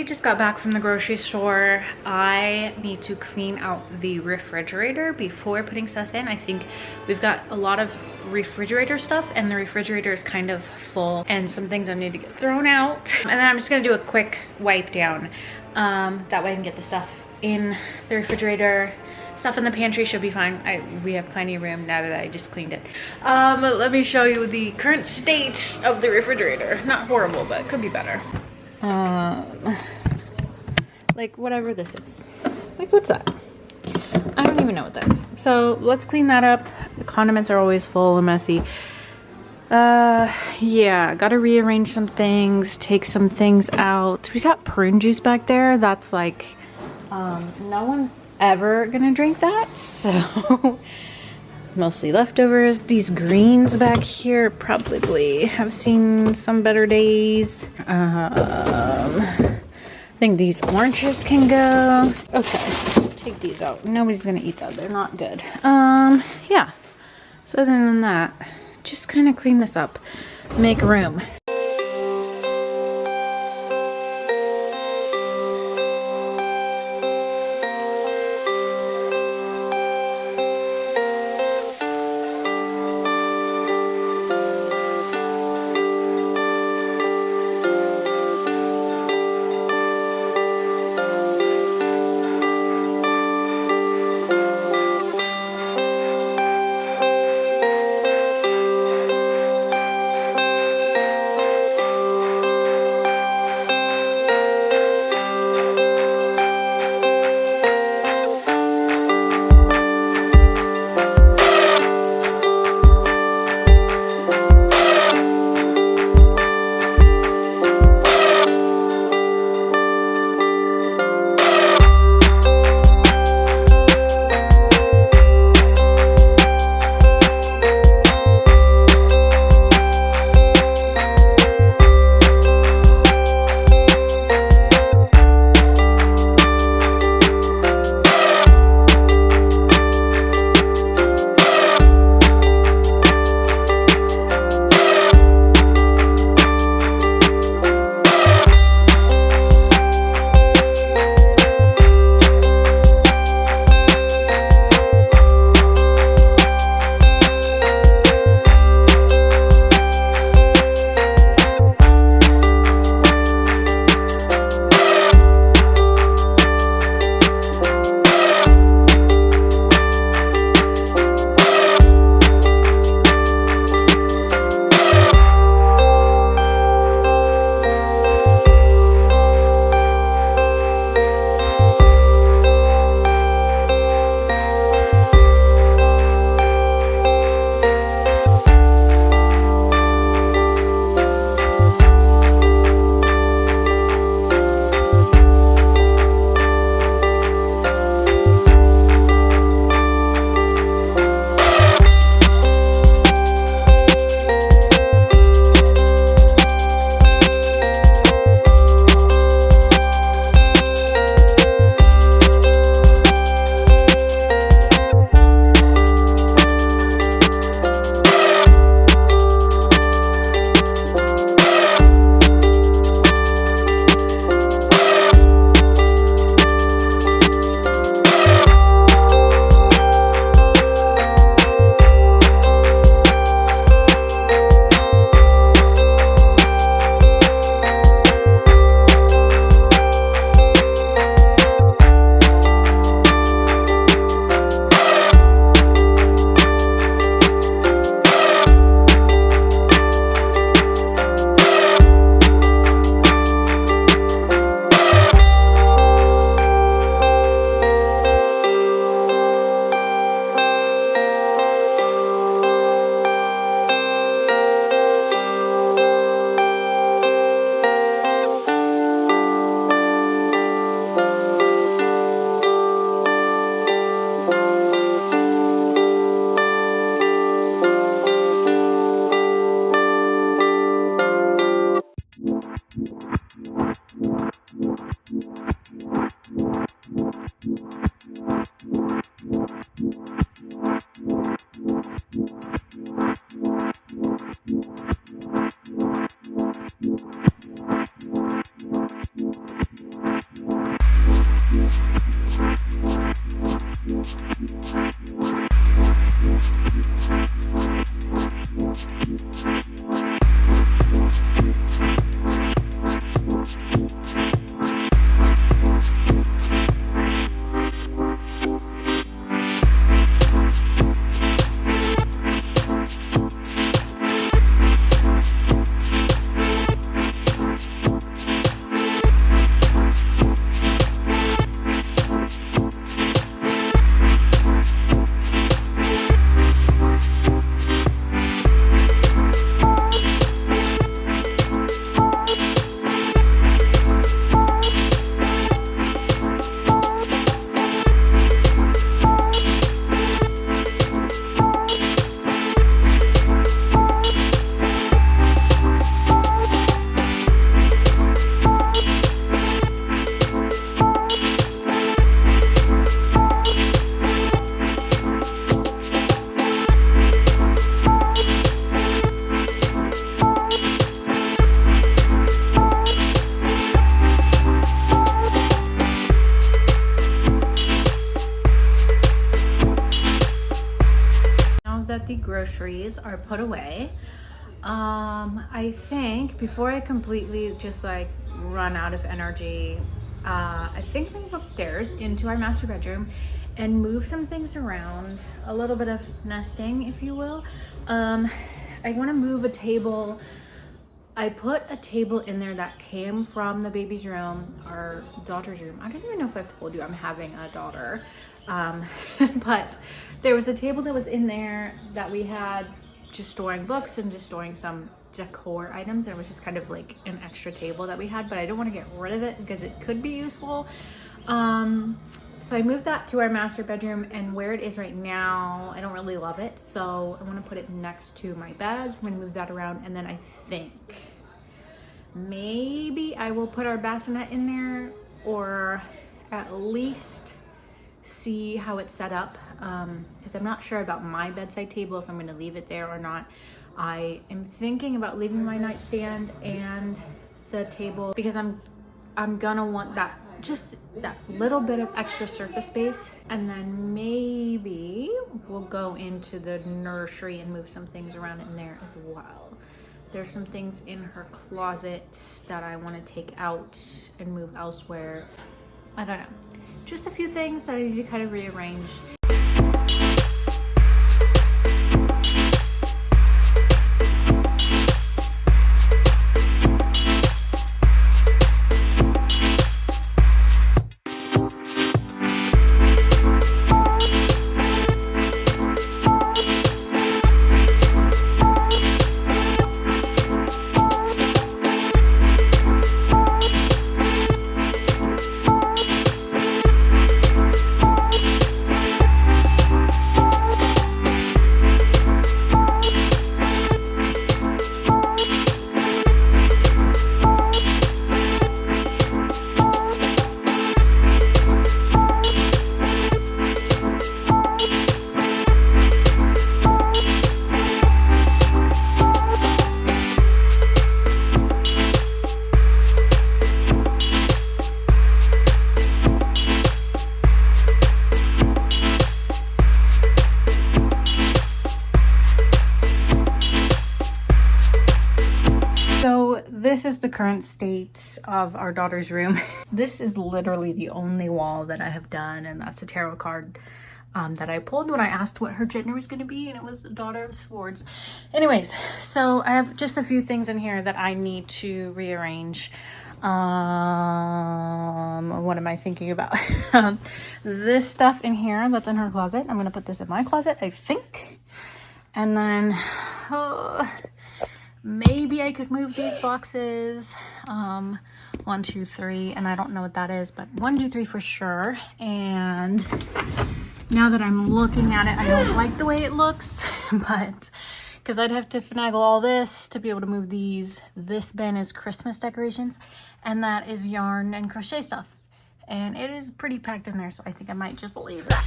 just got back from the grocery store. I need to clean out the refrigerator before putting stuff in. I think we've got a lot of refrigerator stuff and the refrigerator is kind of full and some things I need to get thrown out. And then I'm just gonna do a quick wipe down. That way I can get the stuff in the refrigerator. Stuff in the pantry should be fine. We have plenty of room now that I just cleaned it. Let me show you the current state of the refrigerator. Not horrible, but could be better. Like whatever this is. Like what's that? I don't even know what that is. So let's clean that up. The condiments are always full and messy. Yeah, gotta rearrange some things, take some things out. We got prune juice back there. That's like, no one's ever gonna drink that, so mostly leftovers. These greens back here probably have seen some better days. I think these oranges can go. Okay, take these out. Nobody's gonna eat that, they're not good. Yeah, so other than that, just kind of clean this up, make room. groceries are put away. I think before I completely just like run out of energy, I think I'm gonna go upstairs into our master bedroom and move some things around, a little bit of nesting, if you will. I want to move a table. I put a table in there that came from the baby's room, our daughter's room. I don't even know if I've told you I'm having a daughter, but there was a table that was in there that we had just storing books and just storing some decor items, and it was just kind of like an extra table that we had, but I don't want to get rid of it because it could be useful. So I moved that to our master bedroom, and where it is right now, I don't really love it. So I want to put it next to my bed. So I'm going to move that around, and then I think maybe I will put our bassinet in there, or at least see how it's set up, because I'm not sure about my bedside table, if I'm going to leave it there or not. I am thinking about leaving my nightstand and the table because I'm gonna want that, just that little bit of extra surface space, and then maybe we'll go into the nursery and move some things around in there as well. There's some things in her closet that I want to take out and move elsewhere. I don't know, just a few things that I need to kind of rearrange. This is the current state of our daughter's room. This is literally the only wall that I have done, and that's a tarot card that I pulled when I asked what her gender was going to be, and it was the Daughter of Swords. Anyways, so I have just a few things in here that I need to rearrange. What am I thinking about? This stuff in here that's in her closet, I'm going to put this in my closet, I think. And then maybe I could move these boxes. 1, 2, 3, and I don't know what that is, but 1, 2, 3 for sure. And now that I'm looking at it, I don't like the way it looks, but because I'd have to finagle all this to be able to move these. This bin is Christmas decorations, and that is yarn and crochet stuff. And it is pretty packed in there, so I think I might just leave that.